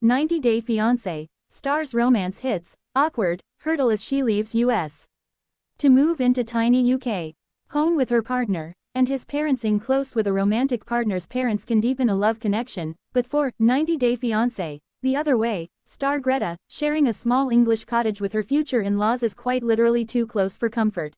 90-Day Fiance, stars romance hits, awkward, hurdle as she leaves US to move into tiny UK home with her partner, and his parents. In close with a romantic partner's parents can deepen a love connection, but for 90-Day Fiance, the other way, star Greta, sharing a small English cottage with her future in-laws is quite literally too close for comfort.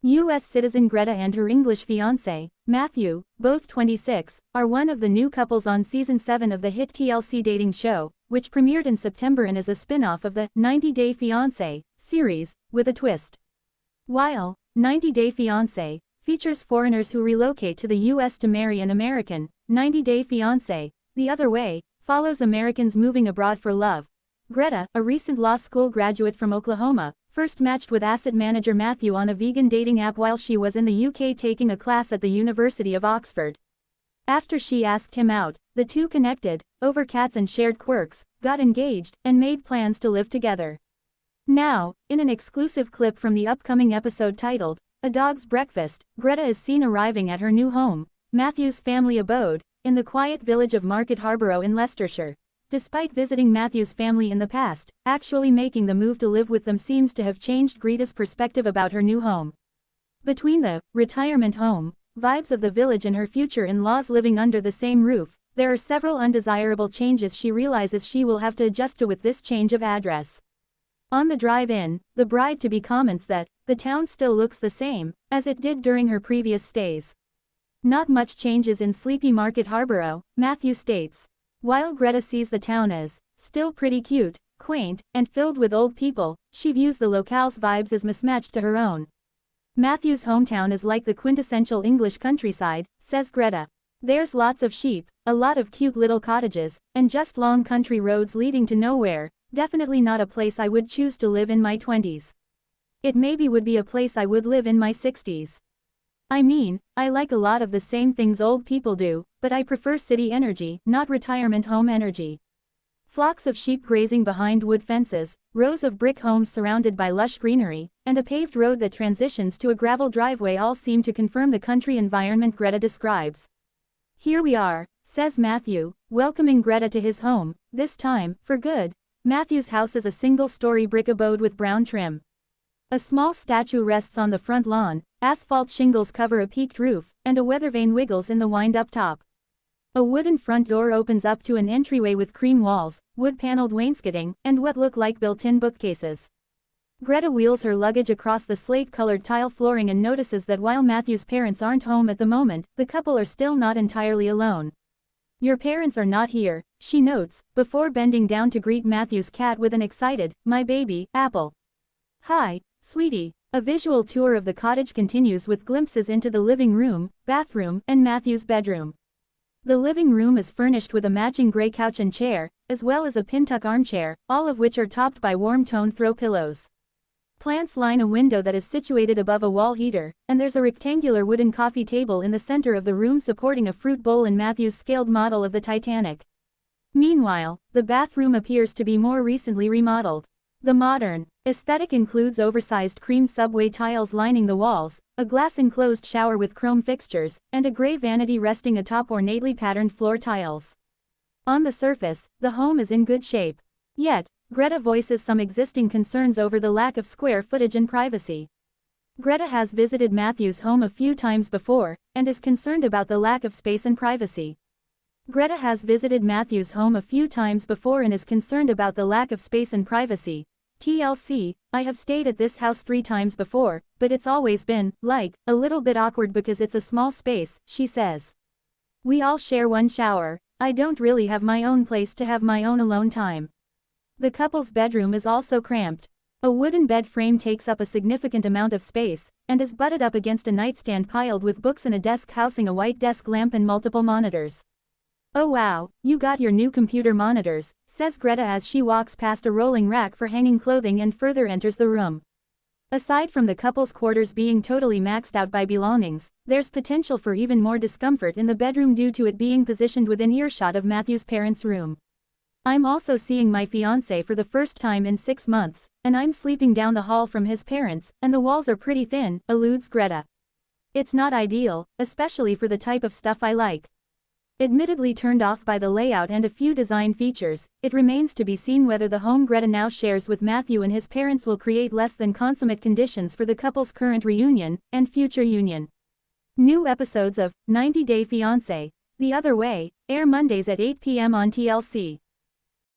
US citizen Greta and her English fiancé, Matthew, both 26, are one of the new couples on season 7 of the hit TLC dating show, which premiered in September and is a spin-off of the 90-Day Fiancé series, with a twist. While 90-Day Fiancé features foreigners who relocate to the US to marry an American, 90-Day Fiancé, the other way, follows Americans moving abroad for love. Greta, a recent law school graduate from Oklahoma, first matched with asset manager Matthew on a vegan dating app while she was in the UK taking a class at the University of Oxford. After she asked him out, the two connected, over cats and shared quirks, got engaged, and made plans to live together. Now, in an exclusive clip from the upcoming episode titled, A Dog's Breakfast, Greta is seen arriving at her new home, Matthew's family abode, in the quiet village of Market Harborough in Leicestershire. Despite visiting Matthew's family in the past, actually making the move to live with them seems to have changed Greta's perspective about her new home. Between the retirement home vibes of the village and her future in-laws living under the same roof, there are several undesirable changes she realizes she will have to adjust to with this change of address. On the drive-in, the bride-to-be comments that the town still looks the same as it did during her previous stays. Not much changes in sleepy Market Harborough, Matthew states. While Greta sees the town as still pretty cute, quaint, and filled with old people, she views the locale's vibes as mismatched to her own. Matthew's hometown is like the quintessential English countryside, says Greta. There's lots of sheep, a lot of cute little cottages, and just long country roads leading to nowhere. Definitely not a place I would choose to live in my 20s. It maybe would be a place I would live in my 60s. I mean, I like a lot of the same things old people do, but I prefer city energy, not retirement home energy. Flocks of sheep grazing behind wood fences, rows of brick homes surrounded by lush greenery, and a paved road that transitions to a gravel driveway all seem to confirm the country environment Greta describes. Here we are, says Matthew, welcoming Greta to his home, this time, for good. Matthew's house is a single-story brick abode with brown trim. A small statue rests on the front lawn, asphalt shingles cover a peaked roof, and a weather vane wiggles in the wind-up top. A wooden front door opens up to an entryway with cream walls, wood-paneled wainscoting, and what look like built-in bookcases. Greta wheels her luggage across the slate-colored tile flooring and notices that while Matthew's parents aren't home at the moment, the couple are still not entirely alone. Your parents are not here, she notes, before bending down to greet Matthew's cat with an excited, my baby, Apple. Hi, sweetie. A visual tour of the cottage continues with glimpses into the living room, bathroom, and Matthew's bedroom. The living room is furnished with a matching gray couch and chair, as well as a pintuck armchair, all of which are topped by warm-toned throw pillows. Plants line a window that is situated above a wall heater, and there's a rectangular wooden coffee table in the center of the room supporting a fruit bowl in Matthew's scaled model of the Titanic. Meanwhile, the bathroom appears to be more recently remodeled. The modern aesthetic includes oversized cream subway tiles lining the walls, a glass-enclosed shower with chrome fixtures, and a gray vanity resting atop ornately patterned floor tiles. On the surface, the home is in good shape. Yet, Greta voices some existing concerns over the lack of square footage and privacy. Greta has visited Matthew's home a few times before, and is concerned about the lack of space and privacy. Greta has visited Matthew's home a few times before and is concerned about the lack of space and privacy. TLC, I have stayed at this house 3 times before, but it's always been, like, a little bit awkward because it's a small space, she says. We all share one shower. I don't really have my own place to have my own alone time. The couple's bedroom is also cramped. A wooden bed frame takes up a significant amount of space, and is butted up against a nightstand piled with books and a desk housing a white desk lamp and multiple monitors. Oh wow, you got your new computer monitors, says Greta as she walks past a rolling rack for hanging clothing and further enters the room. Aside from the couple's quarters being totally maxed out by belongings, there's potential for even more discomfort in the bedroom due to it being positioned within earshot of Matthew's parents' room. I'm also seeing my fiancé for the first time in 6 months, and I'm sleeping down the hall from his parents, and the walls are pretty thin, alludes Greta. It's not ideal, especially for the type of stuff I like. Admittedly turned off by the layout and a few design features, it remains to be seen whether the home Greta now shares with Matthew and his parents will create less than consummate conditions for the couple's current reunion and future union. New episodes of 90 Day Fiance, The Other Way, air Mondays at 8 p.m. on TLC.